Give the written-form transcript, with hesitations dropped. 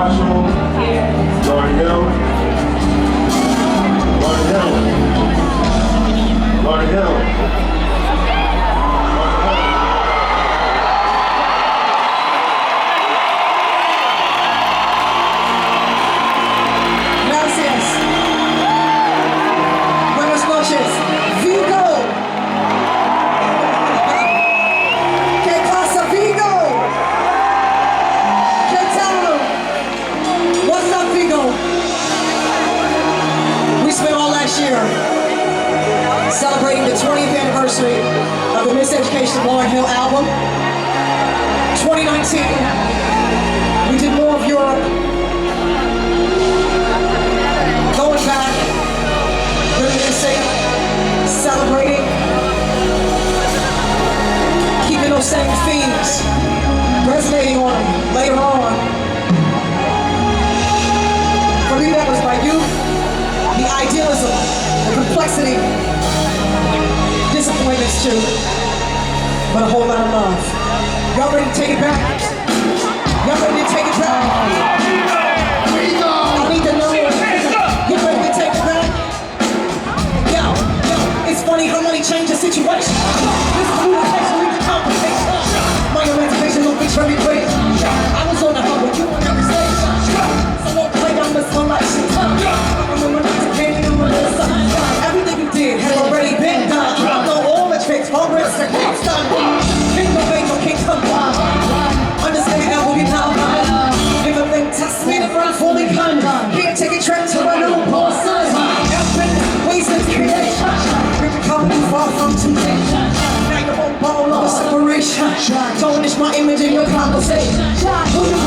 Marshall, Lauryn Hill, Lauryn Hill, Lauryn Hill. Gracias. Buenas noches. Vigo. ¿Qué pasa, Vigo? ¿Qué tal? What's up, Vigo? We spent all last year celebrating the 20th anniversary of the Miseducation Lauryn Hill album. 2019, we did more of Europe. Going back, reminiscing, celebrating, keeping those same themes, resonating on them later on. For me, that was my youth, the idealism, the complexity, disappointments too, but a whole lot of love. Y'all ready to take it back? Y'all ready to take it back? I need to know. You ready to take it back? Yo, it's funny how money changes situations. This communication leads to complication. My emancipation will be very great. I was on the hub with you on every stage. So won't play down this selection. I remember nights I came in with this. Everything you did had already been done. I know all the tricks, all risks, and all done. King of angel, king come blind. Understand that we'll be down. If a thing tests me to run for me, come. Can't take a trip to a new boss. Ways of creation. We can come too far from temptation. Now you won't ball of separation. Tarnish my image in your conversation. Who you